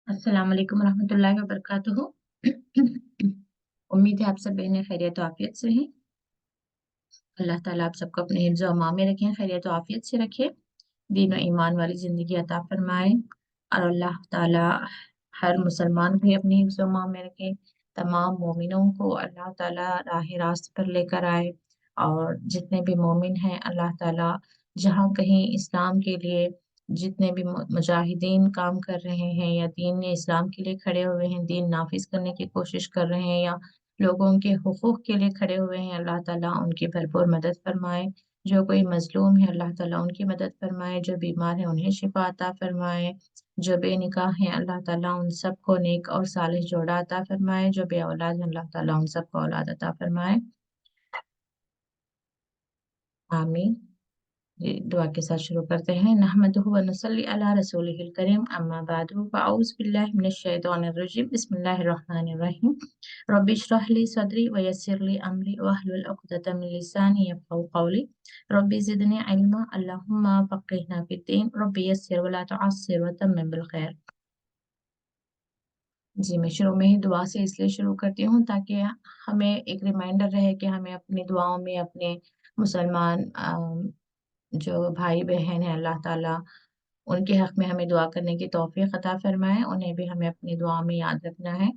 अस्सलाम वालेकुम रहमतुल्लाहि व बरकातुहू। उम्मीद है आप सब बहनें खैरियत और आफियत से हैं। अल्लाह ताला आप सबको अपने हिफ्ज़ और अमान में रखें, खैरियत और आफियत से रखे, दीन और ईमान वाली जिंदगी अता फरमाए। और अल्लाह ताला हर मुसलमान को भी अपने हिफ्ज़ और अमान में रखे। तमाम मोमिनों को अल्लाह ताला राह रास्त पर लेकर आए। और जितने भी मोमिन हैं अल्लाह ताला जहाँ कहीं इस्लाम के लिए जितने भी मुजाहिदीन काम कर रहे हैं या दीन इस्लाम के लिए खड़े हुए हैं, दीन नाफिज करने की कोशिश कर रहे हैं या लोगों के हुकूक के लिए खड़े हुए हैं, अल्लाह ताला उनकी भरपूर मदद फरमाए। जो कोई मजलूम है अल्लाह ताला उनकी मदद फरमाए, जो बीमार है उन्हें शिफा अता फरमाए, जो बेनिकाह हैं अल्लाह ताला उन सबको नेक और सालिह जोड़ा अता फरमाए, जो बे औलाद हैं अल्लाह ताला उन सबको औलाद अता फरमाए। आमीन। जी, दुआ के साथ शुरू करते हैं। नहमदुहु व नसल्ली अला रसूलिहिल करीम, अम्मा बादु, फ़अऊज़ु बिल्लाहि मिनश शैतानिर रजीम, बिस्मिल्लाहिर रहमानिर रहीम। रब्बि इश्रह ली सदरी व यस्सिर ली अमरी वहलुल उक़दतम मिन लिसानी यफ़क़हू क़ौली। रब्बि ज़िदनी इल्मा, अल्लाहुम्मा फ़क़्हिना फ़िद्दीन, रब्बि यस्सिर व ला तुअस्सिर व तम्मिम बिल खैर। जी, मैं शुरू में ही दुआ से इसलिए शुरू करती हूँ ताकि हमें एक रिमाइंडर रहे कि हमें अपनी दुआओं में अपने मुसलमान जो भाई बहन हैं अल्लाह ताला उनके हक में हमें दुआ करने की तौफीक अता फरमाए, उन्हें भी हमें अपनी दुआ में याद रखना है।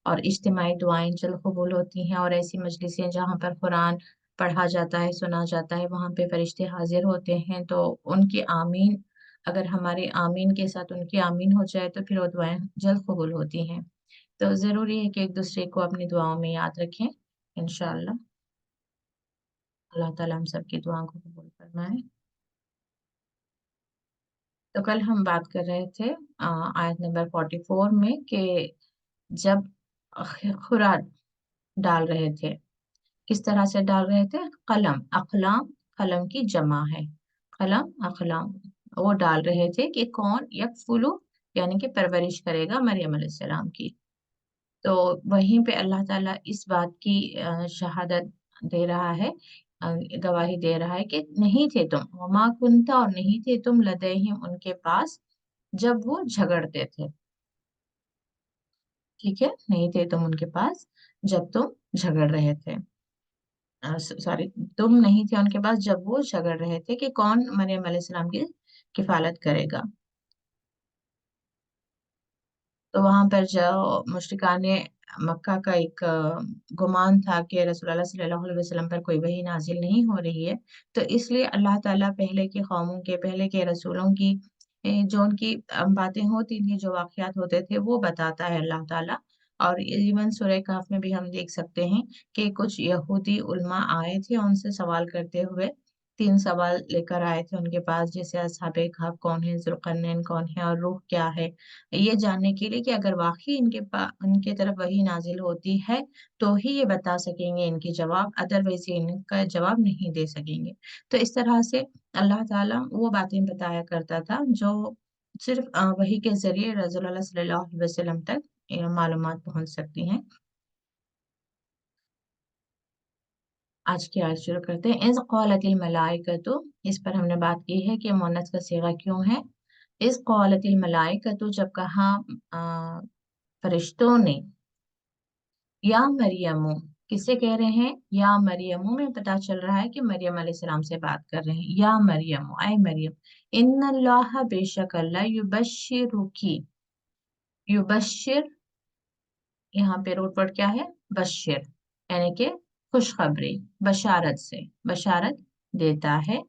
और इज्तिमाई दुआएं जल्द कबूल होती हैं, और ऐसी मजलिसें जहाँ पर कुरान पढ़ा जाता है, सुना जाता है, वहाँ पे फरिश्ते हाजिर होते हैं, तो उनकी आमीन, अगर हमारे आमीन के साथ उनकी आमीन हो जाए तो फिर वो दुआएं जल्द कबूल होती हैं। तो ज़रूरी है कि एक दूसरे को अपनी दुआओं में याद रखें। इंशाअल्लाह अल्लाह ताला हम सबकी दुआओं को कबूल फरमाए। तो कल हम बात कर रहे थे आयत नंबर 44 में कि जब खुरान डाल रहे थे, किस तरह से डाल रहे थे? कलम अकलाम, कलम की जमा है, कलम अकलाम। वो डाल रहे थे कि कौन यकफुलु, यानी कि परवरिश करेगा मरियम अलैहिस्सलाम की। तो वहीं पे अल्लाह ताला इस बात की शहादत दे रहा है, गवाही दे रहा है कि नहीं थे तुम, वमा कुंता, और नहीं थे तुम, लदैहिम उनके पास, जब वो झगड़ते थे। ठीक है, नहीं थे तुम उनके पास जब तुम झगड़ रहे थे। सॉरी, तुम नहीं थे उनके पास जब वो झगड़ रहे थे कि कौन मरियम अलैहिस्सलाम की किफालत करेगा। तो वहां पर जो मुश्रिकान मक्का का एक गुमान था कि रसूलुल्लाह सल्लल्लाहु अलैहि वसल्लम पर कोई वही नाजिल नहीं हो रही है, तो इसलिए अल्लाह ताला पहले की कौमों के, पहले के रसूलों की जो उनकी बातें होती थी, जो वाकयात होते थे, वो बताता है अल्लाह ताला। और इवन सूरह कहफ में भी हम देख सकते हैं कि कुछ यहूदी उलमा आए थे उनसे सवाल करते हुए, तीन सवाल लेकर आए थे उनके पास, जैसे अस्हाबे कहफ कौन है, जुल्करनैन कौन है, और रूह क्या है, ये जानने के लिए कि अगर वाकई उनके तरफ वही नाजिल होती है तो ही ये बता सकेंगे इनके जवाब, अदरवाइज ये इनका जवाब नहीं दे सकेंगे। तो इस तरह से अल्लाह ताला वो बातें बताया करता था जो सिर्फ वही के जरिए रसूलुल्लाह सल्लल्लाहु अलैहि वसल्लम तक मालूमात पहुंच सकती हैं। आज की आज शुरू करते हैं। इज़ क़ालतिल मलाइकतु, इस पर हमने बात की है कि मुअन्नस का सीगा क्यों है। इज़ क़ालतिल मलाइकतु, जब कहा अ, फरिश्तों ने, या मरियमु, किसे कह रहे हैं? या मरियमु में पता चल रहा है कि मरियम अलैहिस्सलाम से बात कर रहे हैं। या मरियमु, आए मरियम, इन्नल्लाह, बेशक अल्लाह, युबश्शिरुकी, युबश्शिर, यहाँ पे रूट वर्ड क्या है? बशिर, यानी कि खुशखबरी, बशारत से, बशारत देता है।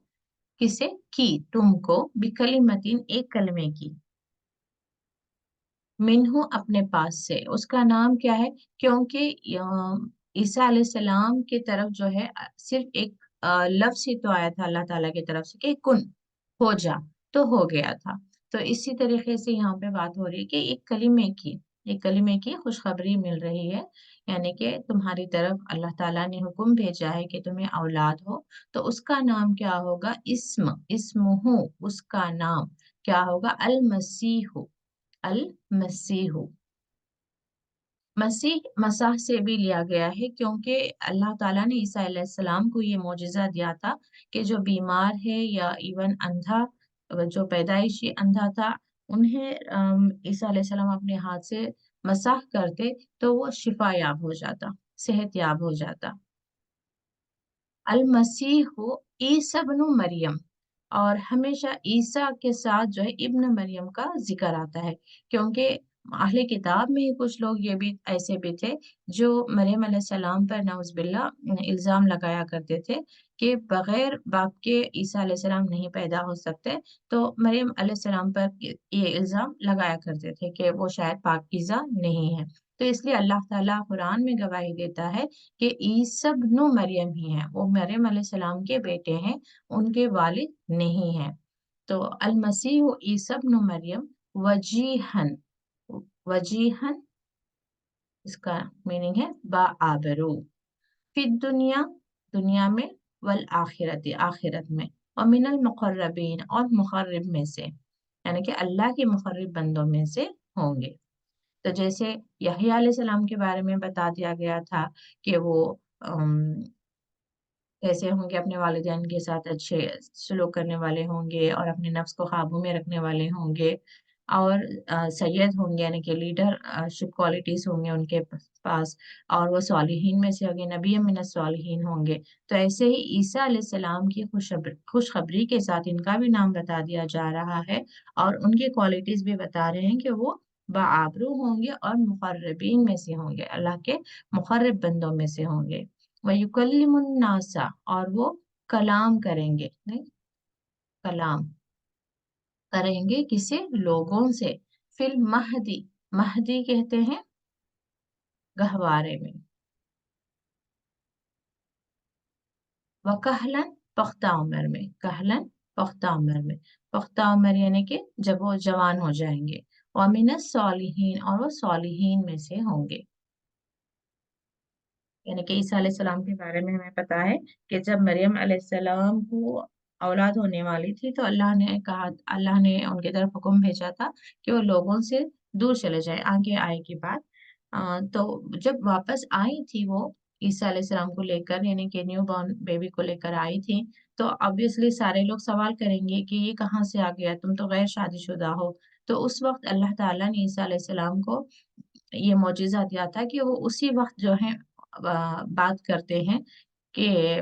किसे? की, तुमको, बिकलिमतिन, एक कलमे की, मिन्हु, अपने पास से, उसका नाम क्या है? क्योंकि ईसा अलैहिस्सलाम की तरफ जो है सिर्फ एक लफ्ज ही तो आया था अल्लाह ताला की तरफ से कि कुन, हो जा, तो हो गया था। तो इसी तरीके से यहाँ पे बात हो रही है कि एक कलीमे की खुशखबरी मिल रही है, यानी कि तुम्हारी तरफ अल्लाह ताला ने हुक्म भेजा है कि तुम्हें औलाद हो, तो उसका नाम क्या होगा? इस्मुहु, उसका नाम क्या होगा? अल मसीह, अल मसीह। मसीह मसाह से भी लिया गया है क्योंकि अल्लाह ताला ने ईसा अलैहिस्सलाम को ये मोजिजा दिया था कि जो बीमार है या इवन अंधा, जो पैदाइशी अंधा था, انہیں عیسیٰ علیہ السلام اپنے ہاتھ سے مسح کرتے تو وہ شفا یاب ہو جاتا، صحت یاب ہو جاتا۔ المسیح عیسی بن مریم، اور ہمیشہ عیسیٰ کے ساتھ جو ہے ابن مریم کا ذکر آتا ہے، کیونکہ اہل کتاب میں ہی کچھ لوگ یہ بھی ایسے بھی تھے جو مریم علیہ السلام پر نعوذ باللہ الزام لگایا کرتے تھے کہ بغیر باپ کے عیسیٰ علیہ السلام نہیں پیدا ہو سکتے، تو مریم علیہ السلام پر یہ الزام لگایا کرتے تھے کہ وہ شاید پاکیزہ نہیں ہے۔ تو اس لیے اللہ تعالیٰ قرآن میں گواہی دیتا ہے کہ عیسی بن مریم ہی ہیں، وہ مریم علیہ السلام کے بیٹے ہیں، ان کے والد نہیں ہیں۔ تو المسیح عیسی بن مریم وجیہن، وجیہن اس کا میننگ ہے آبرو، فی دنیا، دنیا میں، والآخرت، آخرت میں، ومن المقربین، اور مقرب میں سے، یعنی کہ اللہ کے مقرب بندوں میں سے ہوں گے۔ تو جیسے یحییٰ علیہ السلام کے بارے میں بتا دیا گیا تھا کہ وہ کیسے ہوں گے، اپنے والدین کے ساتھ اچھے سلوک کرنے والے ہوں گے اور اپنے نفس کو قابو میں رکھنے والے ہوں گے، اور سید ہوں گے، یعنی کہ لیڈر شپ کوالٹیز ہوں گے ان کے پاس، اور وہ صالحین میں سے ہوں گے، نبی من الصالحین ہوں گے۔ تو ایسے ہی عیسیٰ علیہ السلام کی خوشخبری کے ساتھ ان کا بھی نام بتا دیا جا رہا ہے، اور ان کی کوالٹیز بھی بتا رہے ہیں کہ وہ بآبرو ہوں گے اور مقربین میں سے ہوں گے، اللہ کے مقرب بندوں میں سے ہوں گے۔ وَيُكَلِّمُ النَّاسَ، اور وہ کلام کریں گے، نہیں، کلام کریں گے کسے؟ لوگوں سے، فی المہدی، مہدی کہتے ہیں گہوارے میں، وکہلن، پختہ عمر میں، کہلن پختہ عمر میں، پختہ عمر یعنی کہ جب وہ جوان ہو جائیں گے، وَمِنَ الصَّالِحِينَ، اور وہ صالحین میں سے ہوں گے۔ یعنی کہ عیسیٰ علیہ السلام کے بارے میں ہمیں پتا ہے کہ جب مریم علیہ السلام کو اولاد ہونے والی تھی تو اللہ نے کہا، اللہ نے ان کی طرف حکم بھیجا تھا کہ وہ لوگوں سے دور چلے جائیں، آگے آئے کی بات۔ تو جب واپس آئی تھی وہ عیسیٰ علیہ السلام کو لے کر، یعنی کہ نیو بورن بیبی کو لے کر آئی تھی، تو obviously سارے لوگ سوال کریں گے کہ یہ کہاں سے آ گیا، تم تو غیر شادی شدہ ہو۔ تو اس وقت اللہ تعالیٰ نے عیسیٰ علیہ السلام کو یہ معجزہ دیا تھا کہ وہ اسی وقت جو ہے بات کرتے ہیں کہ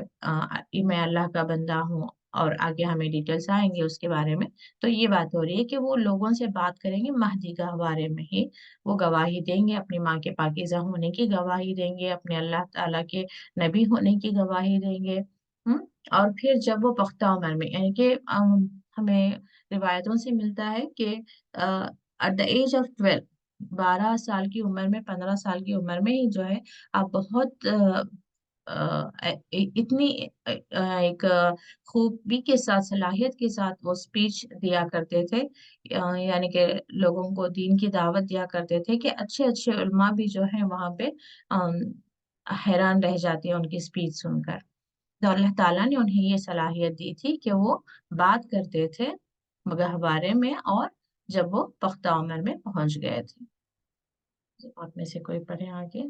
میں اللہ کا بندہ ہوں، اور آگے ہمیں ڈیٹیلز آئیں گے اس کے بارے میں۔ تو یہ بات ہو رہی ہے کہ وہ لوگوں سے بات کریں گے مہدی کے بارے میں ہی، وہ گواہی دیں گے، اپنی ماں کے پاکیزہ ہونے کی گواہی دیں گے، اپنے اللہ تعالیٰ کے نبی ہونے کی گواہی دیں گے۔ اور پھر جب وہ پختہ عمر میں، یعنی کہ ہمیں روایتوں سے ملتا ہے کہ ایٹ دا ایج آف 12، 12 سال کی عمر میں، 15 سال کی عمر میں ہی جو ہے آپ بہت اتنی ایک خوبی کے ساتھ، صلاحیت کے ساتھ وہ اسپیچ دیا کرتے تھے، یعنی کہ لوگوں کو دین کی دعوت دیا کرتے تھے کہ اچھے اچھے علماء بھی جو ہیں وہاں پہ حیران رہ جاتے ہیں ان کی اسپیچ سن کر۔ تو اللہ تعالیٰ نے انہیں یہ صلاحیت دی تھی کہ وہ بات کرتے تھے گہوارے میں، اور جب وہ پختہ عمر میں پہنچ گئے تھے۔ آپ میں سے کوئی پڑھے آگے؟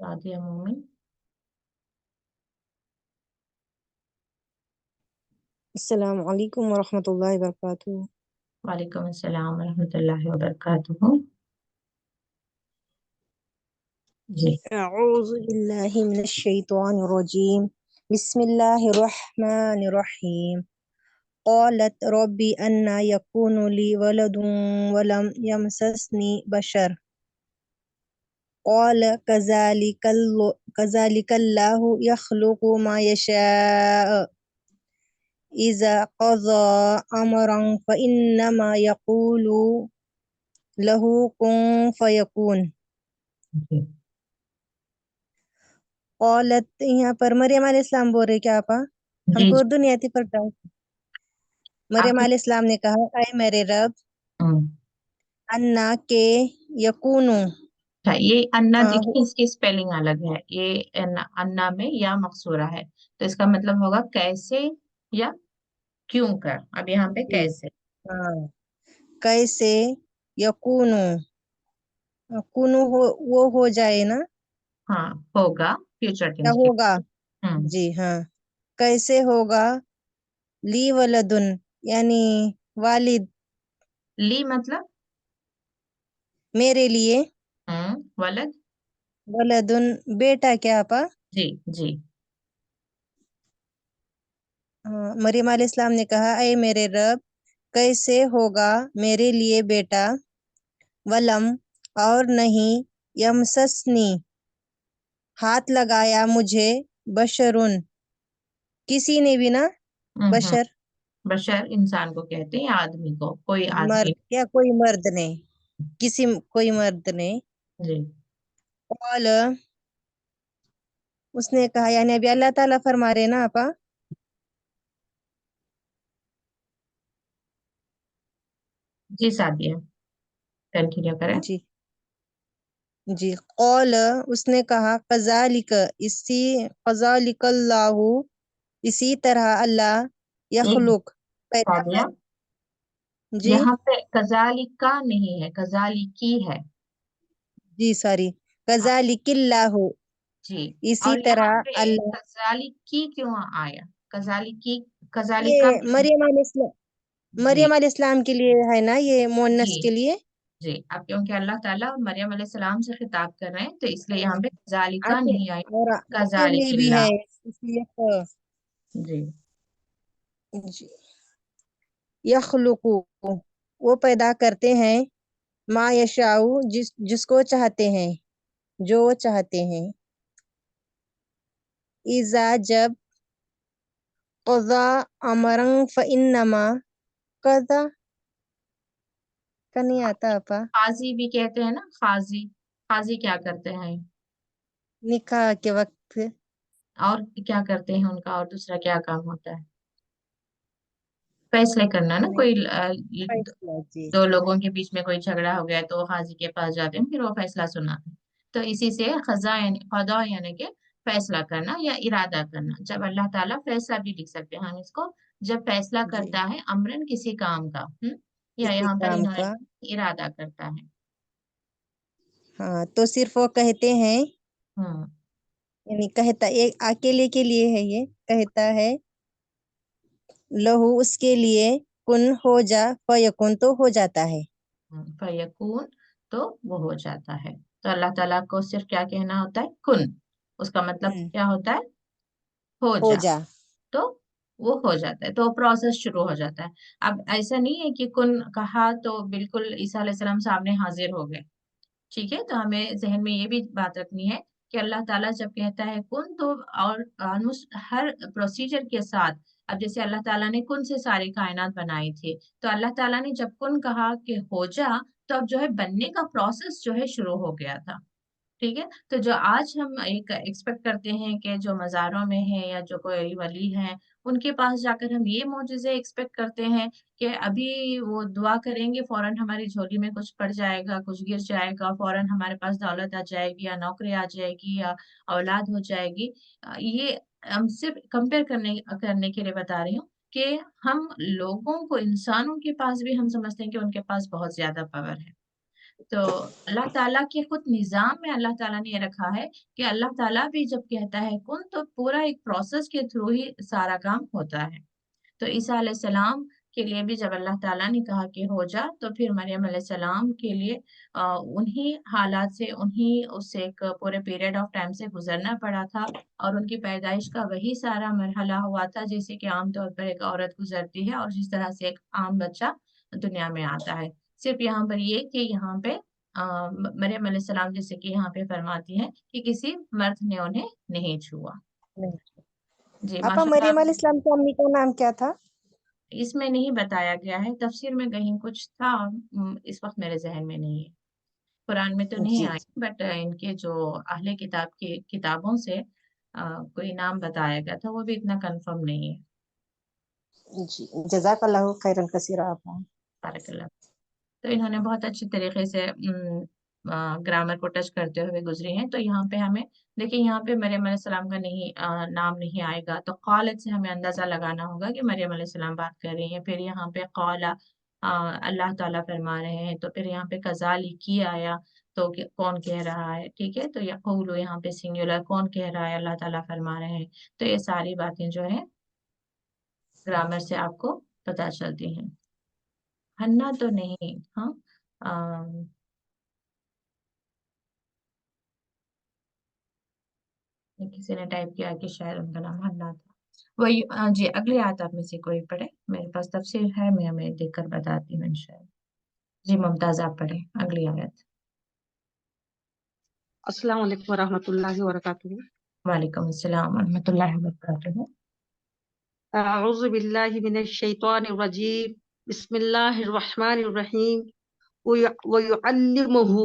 راضیہ مومن۔ السلام علیکم ورحمۃ اللہ وبرکاتہ۔ وعلیکم السلام ورحمۃ اللہ وبرکاتہ۔ جی اعوذ باللہ من الشیطان الرجیم، بسم اللہ الرحمن الرحیم۔ قالت رب انا یکون لی ولد ولم یمسسنی بشر قال کذالک اللہ یخلق ما یشاء اذا قضى امرا فانما یقول له کن فیکون۔ جی قالت، یہاں پر مریم علیہ السلام بول رہے کیا آپا؟ ہم جی کو جی اردو نہیں آتی پر مریم آپ علیہ السلام نے کہا اے میرے رب، ہم، انا کے یکونو، اچھا، یہ انا ہاں دیکھیں اس کی سپیلنگ الگ ہے، یہ انا میں یا مقصورہ ہے، تو اس کا مطلب ہوگا کیسے یا کیوں کر، اب یہاں پہ جی، کیسے۔ ہاں، کیسے یکونو، کونو وہ ہو جائے نا، ہاں ہوگا، فیوچر کیا ٹینس کے۔ ہوگا، جی ہاں، کیسے ہوگا لی ولدن، یعنی वालिद, ली मतलब मेरे लिए। वलद। वलदुन, बेटा क्या आपा? जी जी। मरियम अलैहिस्सलाम ने कहा, ऐ मेरे रब, कैसे होगा मेरे लिए बेटा? वलम, और नहीं, यमससनी, हाथ लगाया मुझे, बशरुन, किसी ने भी ना, हम्म। बशर, बशर इंसान को कहते हैं, आदमी को, कोई मर्द आदमी। क्या, कोई मर्द ने, किसी, कोई मर्द ने। जी कॉल, उसने कहा, यानी अभी अल्लाह ताला फरमा रहे ना आपा। जी सादिया, कंटिन्यू करें। जी जी। कॉल, उसने कहा, कजालिक, इसी, कजालिकल्लाहु, इसी तरह अल्लाह, एक यखलुक, पैदा सादिया, कर। जी यहाँ पे कजालिका नहीं है, कजालिकी है। जी, सॉरी, हाँ, कजालिकिल्लाहु, जी। इसी और यहाँ तरह पे अल्लाह। कजालिकी क्यों आया? कजालिकी, कजालिका ये भी। मरियम अलैहिस्सलाम, जी मरियम अलैहिस्सलाम के लिए है ना, ये जी मोनस के लिए। जी। अब क्योंकि अल्लाह ताला मरियम अलैहि सलाम से खिताब कर रहे हैं, तो इसलिए यहाँ हाँ, पे कजालिका आके, नहीं आया, और अकेले भी कजालिकिल्ला। है, इसलिए जी जी। यखलुकु, वो पैदा करते हैं, मा यशाऊ, जिसको चाहते हैं, जो वो चाहते हैं। इजा, जब, क़ज़ा, अमरन फ़इन्नमा, क़ज़ा का नहीं आता आपा। खाजी भी कहते हैं ना, खाजी। खाजी क्या करते हैं? निकाह के वक्त। और क्या करते हैं उनका, और दूसरा क्या काम होता है? फैसले करना ना, नहीं, कोई फैसला, जी दो जी। लोगों के बीच में कोई झगड़ा हो गया तो वो हाजी के पास जाते हैं, फिर वो फैसला सुनाते हैं। तो इसी से खजा यानी खदा यानी कि फैसला करना या इरादा करना। जब अल्लाह ताला फैसला भी लिख सकते हैं हम इसको, जब फैसला जी, करता है अमरन किसी काम का, या किसी यहाँ पर काम इन्होंने का। इरादा करता है। हाँ, तो सिर्फ वो कहते हैं, हम्म। यानी कहता, एक अकेले के लिए है, ये कहता है, लहू, उसके लिए, कुन, हो जा, फयकुन, तो हो जाता है। फयकून, तो वो हो जाता है। तो अल्लाह ताला को सिर्फ क्या कहना होता है? कुन। उसका मतलब हम्म, क्या होता है? हो हो जा। जा। तो वो हो जाता है, तो प्रोसेस शुरू हो जाता है। अब ऐसा नहीं है कि कुन कहा तो बिल्कुल ईसा अलैहि सलाम सामने हाजिर हो गए। ठीक है, तो हमें जहन में ये भी बात रखनी है कि अल्लाह ताला जब कहता है कुन, तो और ऑलमोस्ट हर प्रोसीजर के साथ, अब जैसे अल्लाह ताला ने कुन से सारी कायनात बनाई थी, तो अल्लाह ताला ने जब कुन कहा कि हो जा, तो अब जो है बनने का प्रोसेस जो है शुरू हो गया था। ठीक है, तो जो आज हम एक एक्सपेक्ट करते हैं कि जो मज़ारों में है या जो कोई वली हैं, उनके पास जाकर हम ये मोजज़े एक्सपेक्ट करते हैं कि अभी वो दुआ करेंगे, फौरन हमारी झोली में कुछ पड़ जाएगा, कुछ गिर जाएगा, फौरन हमारे पास दौलत आ जाएगी या नौकरी आ जाएगी या औलाद हो जाएगी। ये हम सिर्फ कंपेयर करने करने के लिए बता रही हूँ कि हम लोगों को, इंसानों के पास भी हम समझते हैं कि उनके पास बहुत ज़्यादा पावर है। तो अल्लाह ताला के खुद निजाम में अल्लाह ताला ने ये रखा है कि अल्लाह ताला भी जब कहता है कुन, तो पूरा एक प्रोसेस के थ्रू ही सारा काम होता है। तो ईसा अलैहि सलाम के लिए भी जब अल्लाह ताला ने कहा कि हो जा, तो फिर मरियम अलैहि सलाम के लिए उन्हीं हालात से, उन्हीं उससे एक पूरे पीरियड ऑफ टाइम से गुजरना पड़ा था। और उनकी पैदाइश का वही सारा मरहला हुआ था जैसे कि आमतौर पर एक औरत गुजरती है और जिस तरह से एक आम बच्चा दुनिया में आता है। सिर्फ यहाँ पर ये कि यहाँ पे मरियम अलैहि सलाम जैसे कि यहाँ पे फरमाती हैं कि किसी मर्द ने उन्हें नहीं छुआ। नहीं। जी आपा, माशाल्लाह। मरियम अलैहिस्सलाम की अम्मी का नाम क्या था? इसमें नहीं बताया गया है, तफसीर में कहीं कुछ था, इस वक्त मेरे जहन में नहीं है। कुरान में तो नहीं जी आई, बट इनके जो अहले किताब की किताबों से कोई नाम बताया गया था, वो भी इतना कंफर्म नहीं है। जी, जज़ाकल्लाहु खैरन कसीरा आपा। बारकल्लाह। तो इन्होंने बहुत अच्छी तरीके से ग्रामर को टच करते हुए गुजरी हैं। तो यहाँ पे हमें देखिए, यहाँ पे मरियम अलैहि सलाम का नहीं नाम नहीं आएगा, तो कॉलत से हमें अंदाजा लगाना होगा कि मरियम अलैहि सलाम बात कर रही हैं। फिर यहाँ पे कौला अल्लाह ताला फरमा रहे हैं, तो फिर यहाँ पे कजाली की आया, तो कौन कह रहा है? ठीक है, तो यकूलु यहाँ पे सिंगुलर, कौन कह रहा है? अल्लाह ताला फरमा रहे हैं। तो ये सारी बातें जो है ग्रामर से आपको पता चलती हैं। हन्ना तो नहीं। हाँ, अम, ये किसी ने टाइप किया कि शायद उनका नाम हन्ना था। वही, जी, अगली आयत आप में से कोई पढ़े, मेरे पास तफसीर है, मैं हमें देखकर बताती हूँ इंशाल्लाह। जी मुमताज, आप पढ़े अगली आयत। अस्सलाम वालेकुम वरहमतुल्लाहि वबरकातुहू। वालेकुम अस्सलाम रहमतुल्लाहि व बरकातुहू। अऊज़ु बिल्लाहि मिनश शैतानिर रजीम। बिस्मिल्लाहिर रहमानिर रहीम। वयुअल्लिमुहु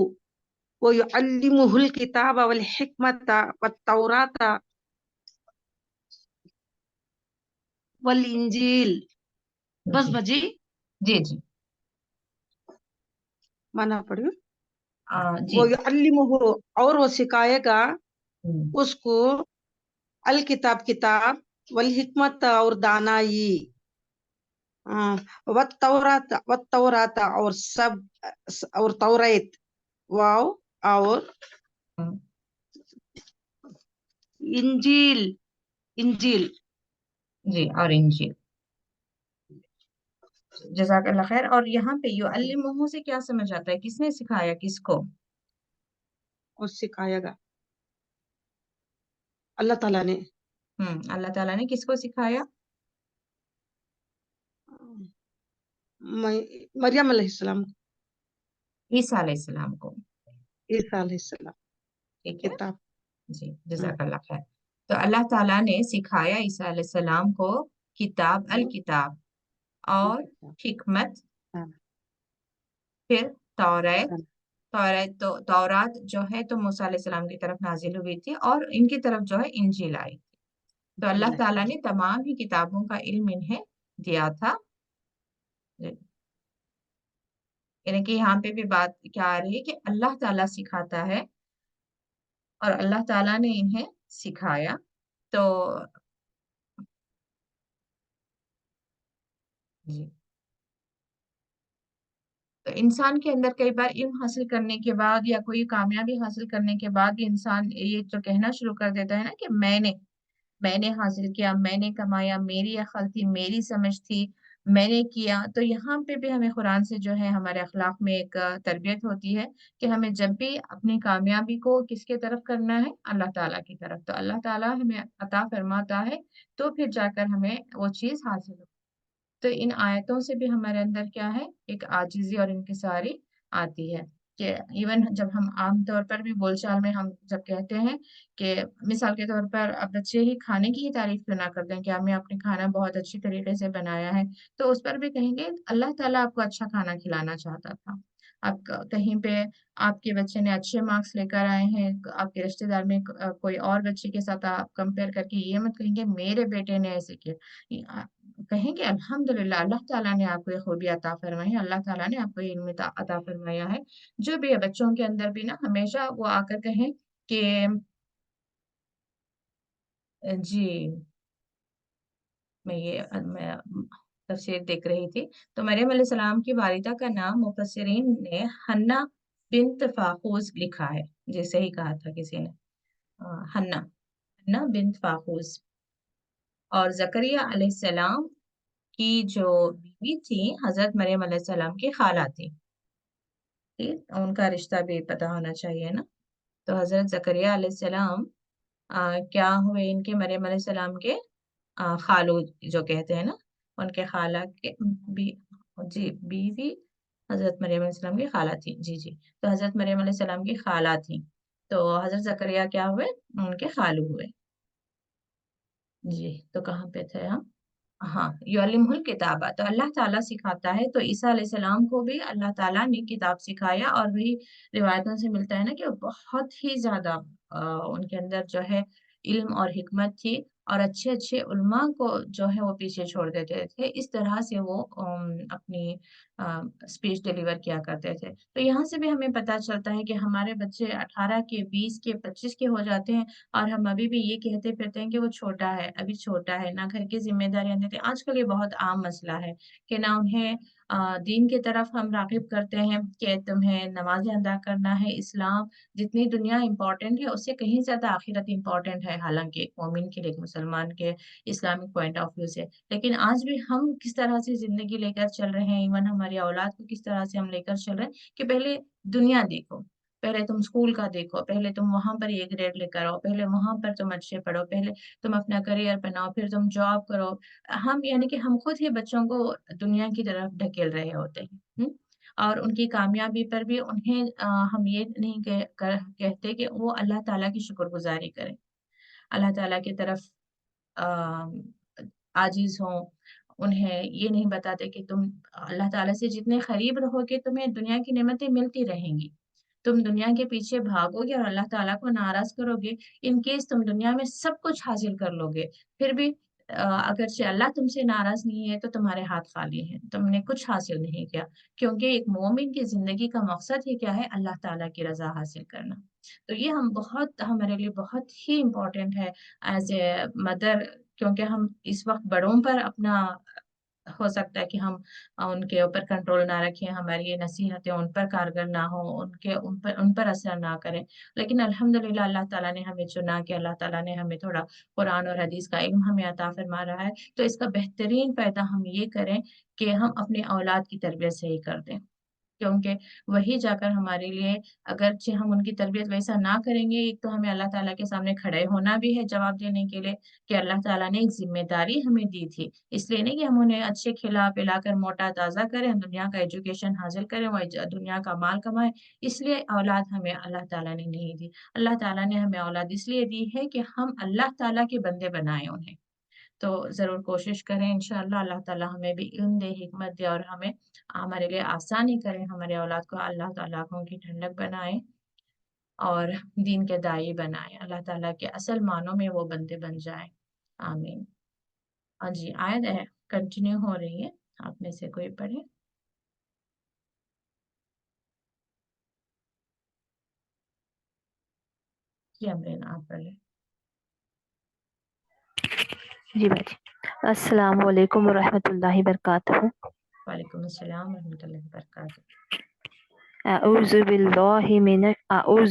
वयुअल्लिमुहुल किताब वल हिकमत वत तौरात वल इंजील। बस जी बजी जी जी। माना पढ़ियो। जी। वयुअल्लिमुहु, और वो सिखाएगा हम्म, उसको, अल किताब किताब, वल हिकमत और दानाई, वत तौरात और सब, और तौरात, वाव, और हम्म, इंजील, इंजील। जी, और इंजील। जज़ाकल्लाह खैर। और यहाँ पे युअल्लिमुहु से क्या समझ आता है, किसने सिखाया किसको? और सिखाएगा अल्लाह ताला ने। अल्लाह ताला ने किसको सिखाया? मरियम अलैहिस्सलाम, ईसा अलैहिस्सलाम को। ईसा अलैहिस्सलाम ठीक है। किताब। जी, हाँ, जज़ाकल्लाह खैर। तो अल्लाह ताला ने सिखाया ईसा अलैहिस्सलाम को किताब, अल किताब, और किताब। हिकमत, हाँ, फिर तौरात। हाँ, तौरात तो तौरात जो है तो मूसा अलैहिस्सलाम की तरफ नाजिल हुई थी, और इनकी तरफ जो है इंजील आई। तो अल्लाह जिला। ताला ने तमाम ही किताबों का इल्म इन्हें दिया था। यानी कि यहाँ पे भी बात क्या आ रही है कि अल्लाह ताला सिखाता है और अल्लाह ताला ने इन्हें सिखाया। तो जी, तो इंसान के अंदर कई बार इल्म हासिल करने के बाद या कोई कामयाबी हासिल करने के बाद भी इंसान ये तो कहना शुरू कर देता है ना कि मैंने हासिल किया, मैंने कमाया, मेरी अक्ल थी, मेरी समझ थी, मैंने किया। तो यहाँ पे भी हमें कुरान से जो है हमारे अखलाक में एक तरबियत होती है कि हमें जब भी अपनी कामयाबी को किसके तरफ करना है, अल्लाह ताला की तरफ। तो अल्लाह ताला हमें अता फरमाता है, तो फिर जाकर हमें वो चीज हासिल हो। तो इन आयतों से भी हमारे अंदर क्या है, एक आजिजी और इनकिसारी आती है। कि इवन जब हम आम तौर पर भी बोलचाल में हम जब कहते हैं कि मिसाल के तौर पर अब बच्चे ही खाने की ही तारीफ क्यों ना करते हैं कि हमें आपने खाना बहुत अच्छी तरीके से बनाया है, तो उस पर भी कहेंगे अल्लाह ताला आपको अच्छा खाना खिलाना चाहता था। आप कहीं पे आपके बच्चे ने अच्छे मार्क्स लेकर आए हैं, आपके रिश्तेदार में कोई और बच्चे के साथ आप कंपेयर करके ये मत कहेंगे मेरे बेटे ने ऐसे किया। कहेंगे अल्हम्दुलिल्लाह, अल्लाह ताला ने आपको ये खूबी अता फरमाई है, अल्लाह ताला ने आपको ये इल्म अता फरमाया है। जो भी है बच्चों के अंदर भी ना हमेशा वो आकर कहें कि जी, मैं तफसीर देख रही थी। तो मरियम अलैहिस्सलाम की वालिदा का नाम मुफस्सिरीन ने हन्ना बिन्त फाखूस लिखा है। जैसे ही कहा था किसी ने, हन्ना, हन्ना बिन्त फाखूस। और जकरिया अलैहिस्सलाम की जो बीवी थी हजरत मरियम अलैहिस्सलाम की खाला थी। ठीक, उनका रिश्ता भी पता होना चाहिए ना। तो हजरत जकरिया अलैहिस्सलाम क्या हुए, इनके मरियम अलैहिस्सलाम के खालू जो कहते हैं ना, उनके खाला के बी जी बीवी हजरत मरियम अलैहिस्सलाम की खाला थी। जी जी। तो हजरत मरियम अलैहिस्सलाम की खाला थी, तो हजरत जकरिया क्या हुए, उनके खालू हुए। जी, तो कहाँ पे थे हम? हाँ, युअल्लिमुहुल किताबा, तो अल्लाह ताला सिखाता है। तो ईसा अलैहिस्सलाम को भी अल्लाह ताला ने किताब सिखाया, और वही रिवायतों से मिलता है ना कि वो बहुत ही ज्यादा उनके अंदर जो है इल्म और हिकमत थी, और अच्छे अच्छे उलमा को जो है वो पीछे छोड़ देते थे। इस तरह से वो अपनी स्पीच डिलीवर किया करते थे। तो यहाँ से भी हमें पता चलता है कि हमारे बच्चे 18 के, 20 के, 25 के हो जाते हैं, और हम अभी भी ये कहते फिरते हैं कि वो छोटा है, अभी छोटा है, ना घर की जिम्मेदारियां देते। आजकल ये बहुत आम मसला है कि ना उन्हें दीन की तरफ हम राग़िब करते हैं कि तुम्हें नमाज़ें अदा करना है। इस्लाम जितनी दुनिया इम्पोर्टेंट है उससे कहीं ज्यादा आखिरत इम्पोर्टेंट है, हालांकि एक मोमिन के लिए, एक मुसलमान مسلمان کے اسلامک پوائنٹ آف ویو سے. لیکن آج بھی ہم کس طرح سے زندگی لے کر چل رہے ہیں، ایون ہماری اولاد کو کس طرح سے ہم لے کر چل رہے ہیں کہ پہلے دنیا دیکھو، پہلے تم اسکول کا دیکھو، پہلے تم وہاں پر یہ گریڈ لے کر آؤ، پہلے وہاں پر تم اچھے پڑھو، پہلے تم اپنا کریئر بناؤ، پھر تم جاب کرو. ہم یعنی کہ ہم خود ہی بچوں کو دنیا کی طرف ڈھکیل رہے ہوتے ہیں. اور ان کی کامیابی پر بھی انہیں ہم یہ نہیں کہتے کہ وہ اللہ تعالیٰ کی شکر گزاری کریں، اللہ تعالیٰ کی طرف عاجز ہوں. انہیں یہ نہیں بتاتے کہ تم اللہ تعالیٰ سے جتنے قریب رہو گے تمہیں دنیا کی نعمتیں ملتی رہیں گی. تم دنیا کے پیچھے بھاگو گے اور اللہ تعالیٰ کو ناراض کرو گے، ان کیس تم دنیا میں سب کچھ حاصل کر لو گے، پھر بھی اگرچہ اللہ تم سے ناراض نہیں ہے تو تمہارے ہاتھ خالی ہیں، تم نے کچھ حاصل نہیں کیا. کیونکہ ایک مومن کی زندگی کا مقصد ہی کیا ہے؟ اللہ تعالیٰ کی رضا حاصل کرنا. تو یہ ہمارے لیے بہت ہی امپورٹنٹ ہے ایز اے مدر، کیونکہ ہم اس وقت بڑوں پر اپنا ہو سکتا ہے کہ ہم ان کے اوپر کنٹرول نہ رکھیں، ہماری یہ نصیحتیں ان پر کارگر نہ ہوں، ان پر اثر نہ کریں. لیکن الحمدللہ اللہ تعالیٰ نے ہمیں چنا، کہ اللہ تعالیٰ نے ہمیں تھوڑا قرآن اور حدیث کا علم ہمیں عطا فرما رہا ہے. تو اس کا بہترین فائدہ ہم یہ کریں کہ ہم اپنے اولاد کی تربیت صحیح کر دیں، کیونکہ وہی جا کر ہمارے لیے، اگرچہ ہم ان کی تربیت ویسا نہ کریں گے، ایک تو ہمیں اللہ تعالیٰ کے سامنے کھڑے ہونا بھی ہے جواب دینے کے لیے کہ اللہ تعالیٰ نے ایک ذمہ داری ہمیں دی تھی. اس لیے نہیں کہ ہم انہیں اچھے کھلا پلا کر موٹا تازہ کریں، دنیا کا ایجوکیشن حاصل کریں، وہ دنیا کا مال کمائیں. اس لیے اولاد ہمیں اللہ تعالیٰ نے نہیں دی. اللہ تعالیٰ نے ہمیں اولاد اس لیے دی ہے کہ ہم اللہ تعالیٰ کے بندے بنائیں انہیں. تو ضرور کوشش کریں، انشاءاللہ اللہ تعالیٰ ہمیں بھی علم دے، حکمت دے، اور ہمارے لیے آسانی کریں، ہمارے اولاد کو اللہ تعالیٰ کی ٹھنڈک بنائے اور دین کے داعی بنائے، اللہ تعالیٰ کے اصل معنوں میں وہ بندے بن جائیں. آمین. ہاں جی، آیت ہے کنٹینیو ہو رہی ہے، آپ میں سے کوئی پڑھے؟ جی امرین، آپ پڑھ لیں. جی باجی. السلام علیکم ورحمۃ اللہ وبرکاتہ. وعلیکم السلام ورحمۃ اللہ وبرکاتہ. اعوذ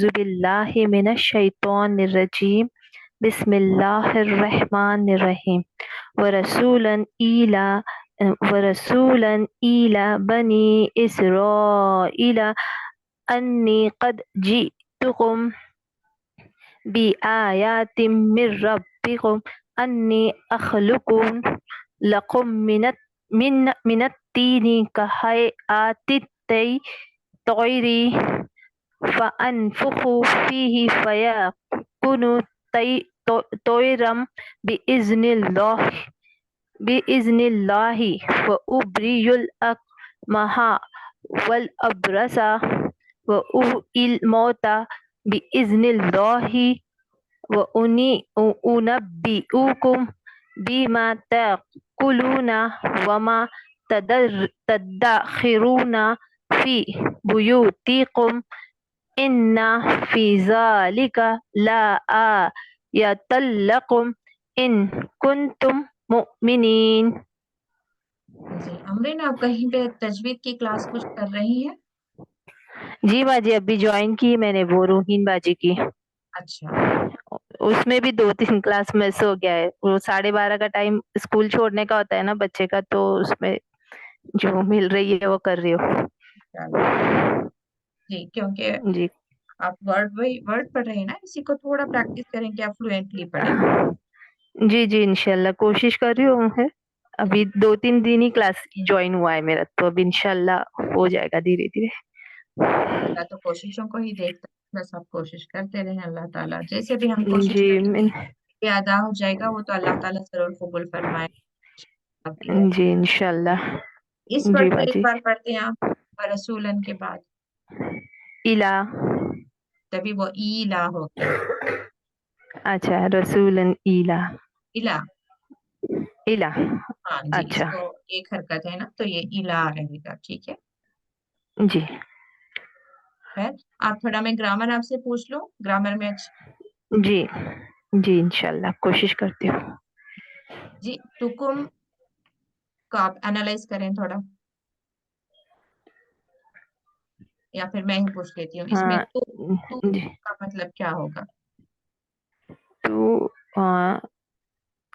باللہ من الشیطان الرجیم. بسم اللہ الرحمن الرحیم. ورسولا إلى بني إسرائيل أني قد جئتكم بآيات من ربكم أني أخلق لكم من الطين كهيئة الطير فأنفخ فيه فيكون طيرا بإذن الله وأبرئ الأكمه والأبرص وأحيي الموتى بإذن الله وأنبئكم بما تأكلون وما تدخرون في بيوتكم إن في ذلك لآية لكم إن كنتم مؤمنين. جی امرین، آپ کہیں پہ تجوید کی کلاس کچھ کر رہی ہیں؟ جی باجی ابھی جوائن کی میں نے، وہ روحین باجی کی. اچھا. اس میں بھی 2-3 کلاس مس ہو گیا ہے. وہ 12:30 کا ٹائم اسکول چھوڑنے کا ہوتا ہے نا بچے کا، تو اس میں جو مل رہی ہے وہ کر رہی ہو. جی کیونکہ جی آپ ورڈ پڑھ رہے ہیں نا، اسی کو تھوڑا پریکٹس کریں کہ آپ فلوئنٹلی پڑھیں. جی جی انشاءاللہ کوشش کر رہی ہوں. ابھی 2-3 دن ہی کلاس جوائن ہوا ہے میرا، تو اب انشاءاللہ ہو جائے گا دھیرے دھیرے. اللہ تو کوششوں کو ہی دیکھتا ہے، بس آپ کوشش کرتے رہیں. اللہ تعالیٰ جیسے بھی ہم کوشش جی کریں یہ ادا ہو جائے گا، وہ تو اللہ تعالیٰ ضرور قبول فرمائے. جی انشاءاللہ. اس جی ورڈ کو ایک باجی. بار پڑھتے ہیں آپ رسولن کے بعد، الا. تبھی وہ ایلا ہو گیا. اچھا رسولن الا. الا. الا. ہاں جی، اس اچھا کو ایک حرکت ہے نا، تو یہ الا رہے گا. ٹھیک ہے. جی خیر، آپ تھوڑا میں گرامر آپ سے پوچھ لوں، گرامر میں اچھی. جی جی انشاءاللہ کوشش کرتی ہوں. جی تکم کو آپ انالائز کریں تھوڑا، یا پھر میں ہی پوچھ لیتی ہوں. اس میں ہاں تو جی. کا مطلب کیا ہوگا؟ تو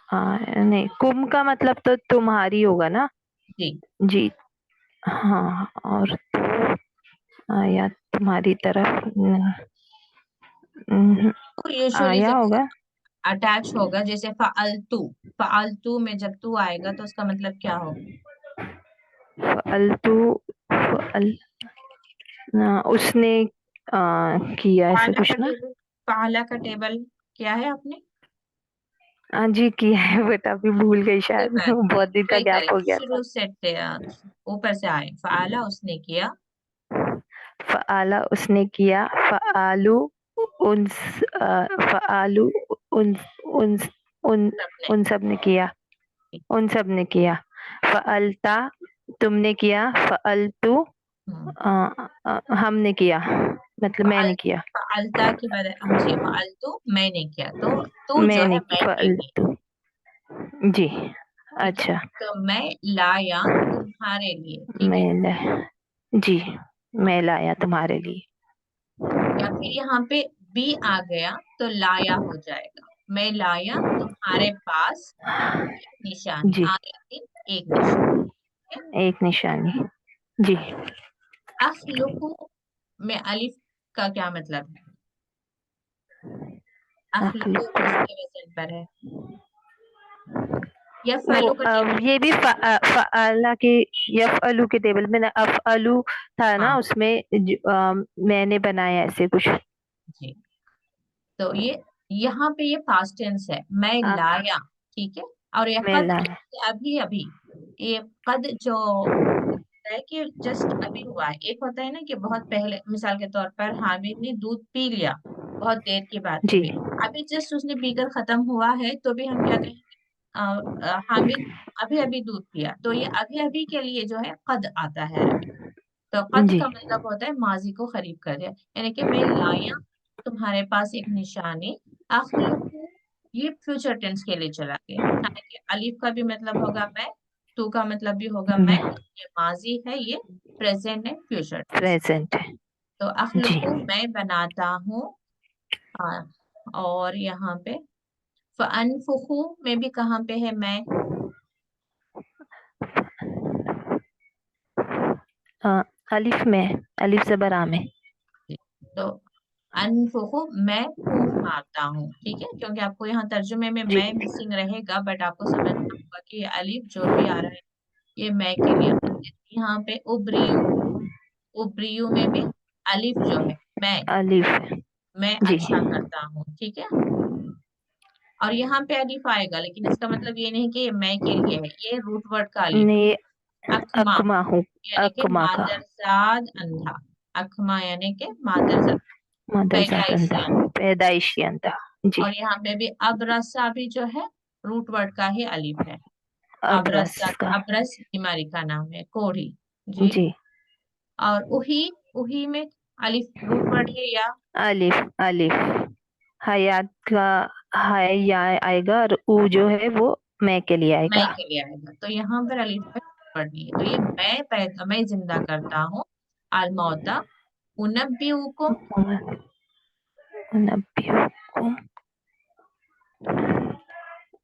नहीं, कुम का मतलब तो तुम्हारी होगा ना जी। जी। हाँ, और आया तुम्हारी तरफ यूजुअली आया जब होगा। अटैच होगा, जैसे फालतू, फालतू में जब तू आएगा तो उसका मतलब क्या होगा? फालतू, फाल उसने किया ऐसे फाला कुछ का ना। टेबल, फाला का टेबल क्या है आपने? हाँ जी, किया है बट अभी भूल गई कोई शायद बात नहीं, बहुत दिन का ट्राई गैप करें, हो गया था। शुरू से ऊपर से आए। फाला उसने किया, फ़आला उसने किया, फ़आलू उन फ़आलू उन उन उन सबने। उन सब ने किया, उन सब ने किया। फ़अलता तुमने किया, फ़अलतु हमने किया, मतलब मैंने किया। फालता के बाद जी, फालतू मैंने किया, तो तू जो है मैंने मैं के लिए, फ़अलतु जी। ठीक है। अच्छा, तो मैं लाया तुम्हारे लिए, ठीक है। जी, मैं लाया तुम्हारे लिए। या फिर यहाँ पे बी आ गया तो लाया हो जाएगा। मैं लाया तुम्हारे पास एक निशानी, जी, आगे एक निशानी। एक निशानी जी। अखलुकु में अलिफ का क्या मतलब है? अखलुकु अखलुक किसके वजन पर है? या वो फलू का टेबल। ये भी फ़अला के यफ़अलु के टेबल में ना, अफ़अलु था ना हाँ उसमें मैंने बनाया ऐसे कुछ। जी, तो ये यहाँ पे ये पास्ट टेंस है, मैं अख लाया, ठीक है। और ये मैं कद लाया अभी अभी, ये कद जो है कि जस्ट अभी हुआ है। एक होता है ना कि बहुत पहले, मिसाल के तौर पर हामिद ने दूध पी लिया बहुत देर की बात जी हुई, अभी जस्ट उसने पीकर खत्म हुआ है, तो भी हम क्या कहेंगे? हामिद अभी अभी दूध पिया, तो ये अभी अभी के लिए जो है कद आता है अरबी। तो कद जी का मतलब होता है माजी को करीब कर दिया, यानी कि मैं लाया तुम्हारे पास एक निशानी। अखलुकु ये फ्यूचर टेंस के लिए चला गया, हालांकि अलिफ का भी मतलब होगा मैं, तू का मतलब भी होगा मैं, ये माजी है, ये प्रेजेंट है, फ्यूचर टेंस। प्रेजेंट है तो जी। अखलुकु मैं बनाता हूँ। हाँ, और यहाँ पे फअनफुखु में भी कहाँ पे है मैं? अलिफ में, अलिफ ज़बर आ में। तो अनफुखु मैं फूंक मारता हूँ, ठीक है, क्योंकि आपको यहाँ तर्जुमे में जी मैं मिसिंग रहेगा, बट आपको समझना होगा कि ये अलिफ जो भी आ रहा है ये मैं के लिए। यहाँ पे उब्रियू, उब्रियू में भी अलिफ जो है अलिफ है मैं जी। अच्छा करता हूँ, ठीक है। और यहाँ पे अलिफ आएगा, लेकिन इसका मतलब ये नहीं कि ये मैं के लिए है, ये रूट वर्ड का अलिफ है। ने अखमा अकमा हूँ, यानी कि अकमा का मादरजाद अंधा, अखमा यानी कि मादरजाद, मदरजात पैदाइशी अंधा, अंधा। पैदाइशी अंधा जी। और यहाँ पे भी अबरसा भी जो है रूट वर्ड का ही अलिफ है। अब्रस अबरसा, का अबरस बीमारी का नाम है, कोढ़ी जी। जी। और उही, उही में अलिफ रूट वर्ड है या अलिफ, अलिफ हयात का हया आएगा, और ऊ जो है वो मैं के लिए मैं आएगा। के लिए आएगा, तो यहाँ पर अलिफ का वर्ड नहीं है, तो ये मैं पैदा, मैं जिंदा करता हूँ। अलमौता उनब्बिउकुम, उनब्बिउकुम,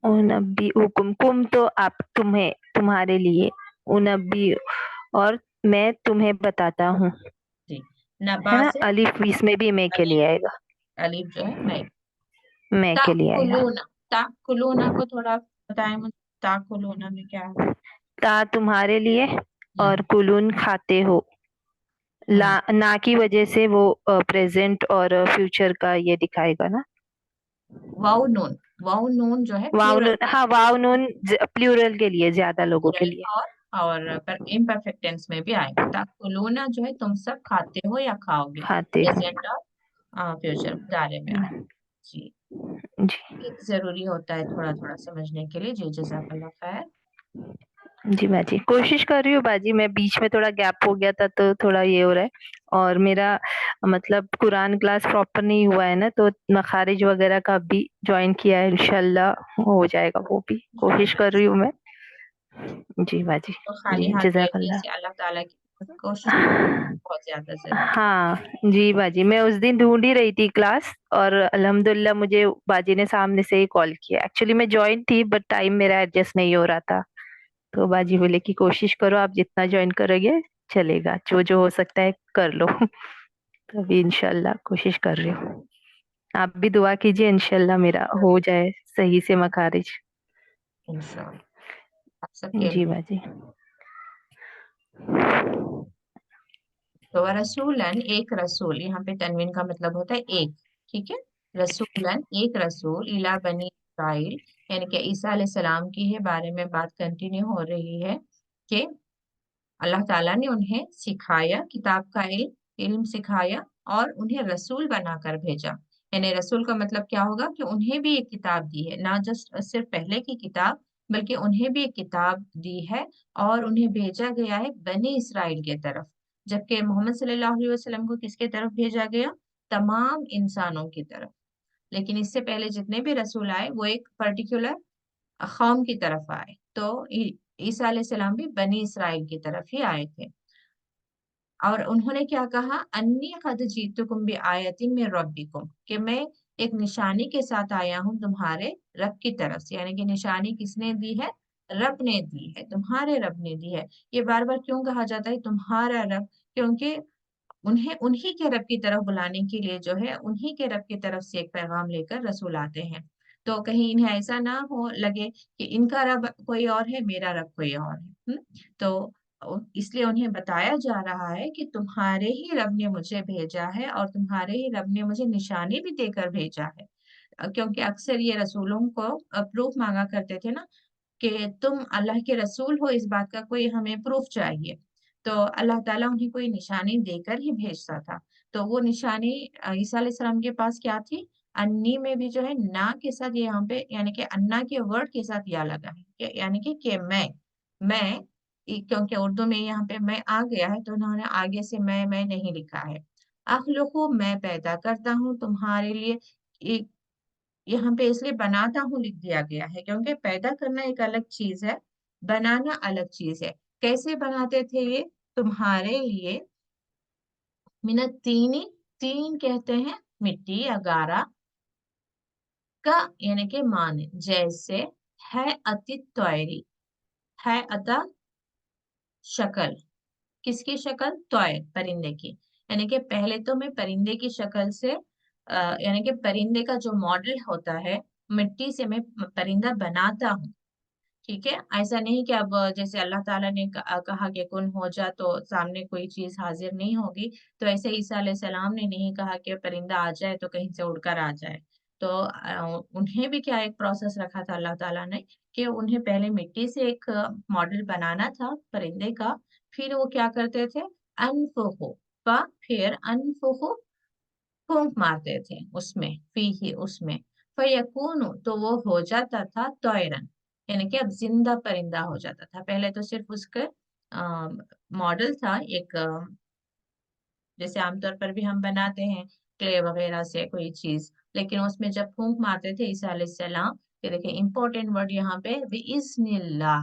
उनब्बिउकुम, कुम तो आप, तुम्हें, तुम्हारे लिए, उनब्बी और मैं तुम्हें बताता हूँ, जी। है नबा ना। से अलिफ इसमें भी मैं के लिए अलिफ, आएगा, अलिफ जो है मैं। मैं के लिए आएगा। ताकुलूना, ताकुलूना को थोड़ा बताएं मुझे, ताकुलूना में क्या है? ता तुम्हारे लिए, और हम्म कुलून खाते हो। ला हम्म ना की वजह से वो प्रेजेंट और फ्यूचर का ये दिखाएगा ना। वाउ नून, वाउ नून जो है वाव प्लूरल, नून, हाँ वाव नून प्लूरल के लिए, ज्यादा लोगों के प्लूरल लिए। और पर इम्परफेक्ट टेंस में भी आएगा। ताकुलूना जो है तुम सब खाते हो या खाओगे, खाते हो प्रेजेंट और फ्यूचर दायरे में आए जी। जी। ये जरूरी होता है थोड़ा थोड़ा समझने के लिए। जी जज़ाकल्लाह खैर। जी बाजी, कोशिश कर रही हूँ बाजी, मैं बीच में थोड़ा गैप हो गया था तो थोड़ा ये हो रहा है, और मेरा मतलब कुरान क्लास प्रॉपर नहीं हुआ है ना, तो मखारिज वगैरह का भी ज्वाइन किया है, इंशाल्लाह हो जाएगा वो भी, कोशिश कर रही हूँ मैं। जी बाजी, तो खाली जी हाथ बैठने जज़ाकल्लाह। से अल्लाह ताला की कोशिश बहुत ज्यादा जरूरी। हाँ जी बाजी, मैं उस दिन ढूंढ ही रही थी क्लास और अल्हम्दुलिल्लाह मुझे बाजी ने सामने से ही कॉल किया। एक्चुअली मैं ज्वाइन थी बट टाइम मेरा एडजस्ट नहीं हो रहा था, तो बाजी बोले कि कोशिश करो, आप जितना ज्वाइन करोगे चलेगा, जो जो हो सकता है कर लो। तो अभी इंशाल्लाह कोशिश कर रही हूँ। आप भी दुआ कीजिए इंशाल्लाह मेरा हो जाए सही से मखारिज। इंशाल्लाह आप सबके जी बाजी। तो रसूलन, एक रसूल, यहाँ पे तनवीन का मतलब होता है एक, ठीक है। रसूलन, एक रसूल, इला बनी इस्राइल, यानी कि ईसा अलैहिस्सलाम की है बारे में बात कंटिन्यू हो रही है कि अल्लाह ताला ने उन्हें सिखाया, किताब का इल्म सिखाया और उन्हें रसूल बनाकर भेजा। यानी रसूल का मतलब क्या होगा कि उन्हें भी एक किताब दी है, ना जस्ट सिर्फ पहले की किताब, बल्कि उन्हें भी एक किताब दी है और उन्हें भेजा गया है बनी इसराइल के तरफ। जबकि मोहम्मद सल्लल्लाहु अलैहि वसल्लम को किसके तरफ भेजा गया? तमाम इंसानों की तरफ। लेकिन इससे पहले जितने भी रसूल आए वो एक पर्टिकुलर कौम की तरफ आए। तो ईसा अलैहिस्सलाम भी बनी इसराइल की तरफ ही आए थे। और उन्होंने क्या कहा? अन्नी कद जीतुकुम बि आयतिन मिन रब्बिकुम, कि मैं एक निशानी के साथ आया हूँ तुम्हारे रब की तरफ से। यानी कि निशानी किसने दी है? रब ने दी है, तुम्हारे रब ने दी है। ये बार बार क्यों कहा जाता है तुम्हारा रब? क्योंकि उन्हें उन्हीं के रब की तरफ बुलाने के लिए जो है, उन्हीं के रब की तरफ से एक पैगाम लेकर रसूल आते हैं। तो कहीं इन्हें ऐसा ना हो लगे कि इनका रब कोई और है, मेरा रब कोई और है। तो इसलिए उन्हें बताया जा रहा है कि तुम्हारे ही रब ने मुझे भेजा है और तुम्हारे ही रब ने मुझे निशानी भी देकर भेजा है। क्योंकि अक्सर ये रसूलों को प्रूफ मांगा करते थे ना, कि तुम अल्लाह के रसूल हो, इस बात का कोई हमें प्रूफ चाहिए। तो अल्लाह ताला उन्हें कोई निशानी देकर ही भेजता था। तो वो निशानी ईसा अलैहिस्सलाम के पास क्या थी? अन्नी में भी जो है ना के साथ ये यहाँ पे, यानी कि अन्ना के वर्ड के साथ या लगा है, यानी कि मैं क्योंकि उर्दू में यहाँ पे मैं आ गया है तो उन्होंने आगे से मैं नहीं लिखा है। अखलुकु, मैं पैदा करता हूँ तुम्हारे लिए। यहाँ पे इसलिए बनाता हूँ लिख दिया गया है, क्योंकि पैदा करना एक अलग चीज है, बनाना अलग चीज है। कैसे बनाते थे ये? तुम्हारे लिए मिनत तीनी, तीन कहते हैं मिट्टी या गारा का, यानी कि माने जैसे है अति त्वरी, है अता शक्ल, किसकी शक्ल? त्वयर, परिंदे की। यानी कि पहले तो मैं परिंदे की शक्ल से यानी कि परिंदे का जो मॉडल होता है, मिट्टी से मैं परिंदा बनाता हूँ। ठीक है, ऐसा नहीं कि अब जैसे अल्लाह ताला ने कहा कि कुन हो जा तो सामने कोई चीज हाजिर नहीं होगी, तो ऐसे ईसा अलैहिस्सलाम ने नहीं कहा कि परिंदा आ जाए तो कहीं से उड़कर आ जाए। तो उन्हें भी क्या एक प्रोसेस रखा था अल्लाह ताला ने, कि उन्हें पहले मिट्टी से एक मॉडल बनाना था परिंदे का। फिर वो क्या करते थे? अनफुखु, फिर अनफुखु, फूंक मारते थे उसमें, फी ही उसमें, फयकूनु, तो वो हो जाता था तोयरन, यानी कि अब जिंदा परिंदा हो जाता था। पहले तो सिर्फ उसके मॉडल था एक, जैसे आमतौर पर भी हम बनाते हैं क्ले वगैरह से कोई चीज, लेकिन उसमें जब फूंक मारते थे ईसा अलैहिस्सलाम, ये देखिए इंपॉर्टेंट वर्ड यहाँ पे बिइज़्निल्लाह,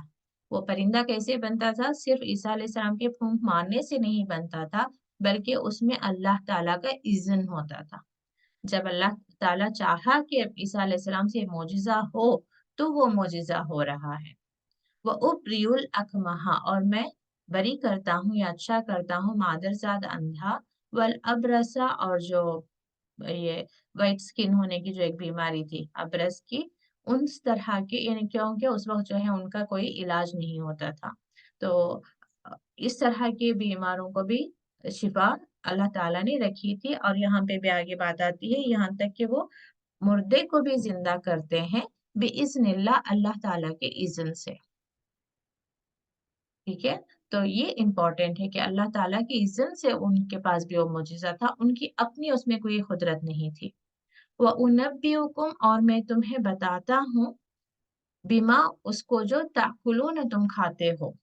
वो परिंदा कैसे बनता था? सिर्फ ईसा अलैहिस्सलाम के फूंक मारने से नहीं बनता था, बल्कि उसमें अल्लाह ताला का इज़्न होता था। जब अल्लाह ताला चाहा कि ईसा अलैहिस्सलाम से मोजिजा हो, तो वो मोजिजा हो रहा है। वो उब्रियुल अकमहा, और मैं बरी करता हूँ या अच्छा करता हूँ मादरजाद अंधा, वल अबरसा, और जो ये वाइट स्किन होने की जो एक बीमारी थी अबरस की, उन तरह के, यानी क्योंकि उस वक्त जो है उनका कोई इलाज नहीं होता था। तो इस तरह के बीमारों को भी शिफा अल्लाह ताला ने रखी थी। और यहाँ पे भी आगे बात आती है, यहाँ तक कि वो मुर्दे को भी जिंदा करते हैं बिइज़्निल्लाह, अल्लाह ताला के इज़्न से। ठीक है, तो ये इम्पोर्टेंट है कि अल्लाह ताला के इज़्न से उनके पास भी वो मुजिजा था, उनकी अपनी उसमें कोई कुदरत नहीं थी। व उनब्बिउकुम, और मैं तुम्हें बताता हूँ, बिमा, उसको जो ताकुलून तुम खाते हो,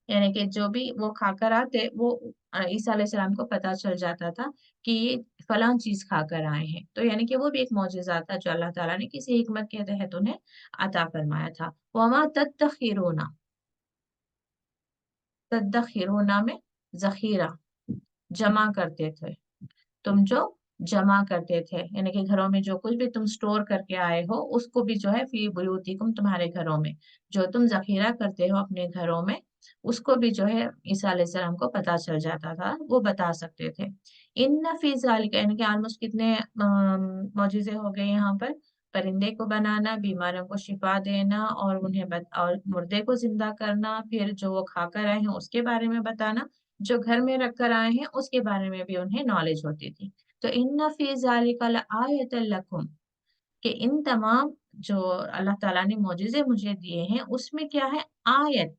यानी कि जो भी वो खाकर आते, वो ईसा अलैहिस्सलाम को पता चल जाता था कि ये फलां चीज खाकर आए हैं। तो यानी कि वो भी एक मौजिजा था जो अल्लाह ताला ने किसी हिकमत के तहत उन्हें अता फरमाया था। वमा तदखिरूना, तदखिरूना में ज़ख़ीरा जमा करते थे, तुम जो जमा करते थे, यानी कि घरों में जो कुछ भी तुम स्टोर करके आए हो उसको भी जो है फी बुयूतिकुम तुम्हारे घरों में, जो तुम ज़ख़ीरा करते हो अपने घरों में उसको भी जो है ईसा अलैहिस्सलाम को पता चल जाता था, वो बता सकते थे। इन्न फी ज़ालिका, यानी कि ऑलमोस्ट कितने मौजूज़े हो गए यहाँ पर, परिंदे को बनाना, बीमारों को शिफा देना और और मुर्दे को जिंदा करना, फिर जो वो खाकर आए हैं उसके बारे में बताना, जो घर में रख कर आए हैं उसके बारे में भी उन्हें नॉलेज होती थी। तो इन्न फी ज़ालिका लआयतल लकुम, कि इन तमाम जो अल्लाह ताला ने मौजूज़े मुझे दिए हैं उसमें क्या है, आयत,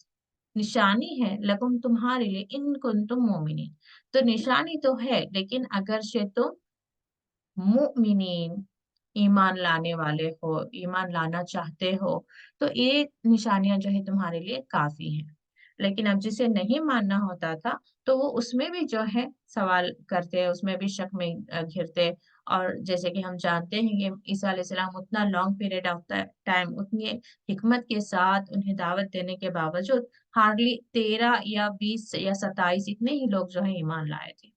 निशानी है, लकुम तुम्हारे लिए, इन कुंतुम मोमिनीन, तो निशानी तो है लेकिन अगर से तुम मुमिनीन ईमान लाने वाले हो, ईमान लाना चाहते हो, तो ये निशानियां जो है तुम्हारे लिए काफी हैं। लेकिन अब जिसे नहीं मानना होता था तो वो उसमें भी जो है सवाल करते, उसमें भी शक में घिरते। और जैसे कि हम जानते हैं कि ईसा अलैहिस्सलाम उतना लॉन्ग पीरियड ऑफ टाइम उतनी हिकमत के साथ उन्हें दावत देने के बावजूद हार्डली 13 या 20 या 27 इतने ही लोग जो है ईमान लाए थे।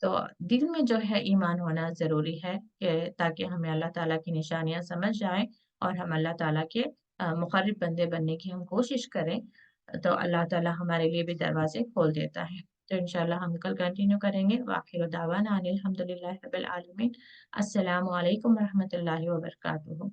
तो दिल में जो है ईमान होना ज़रूरी है कि ताकि हमें अल्लाह ताला की निशानियाँ समझ आएँ और हम अल्लाह ताला के मुक़र्रब बंदे बनने की हम कोशिश करें, तो अल्लाह ताला हमारे लिए भी दरवाज़े खोल देता है। तो इंशाअल्लाह हम कल कंटिन्यू करेंगे। व आखिर दावाना अनिल हम्दुलिल्लाहि रब्बिल आलमीन। अस्सलामु अलैकुम व रहमतुल्लाहि व बरकातुहू।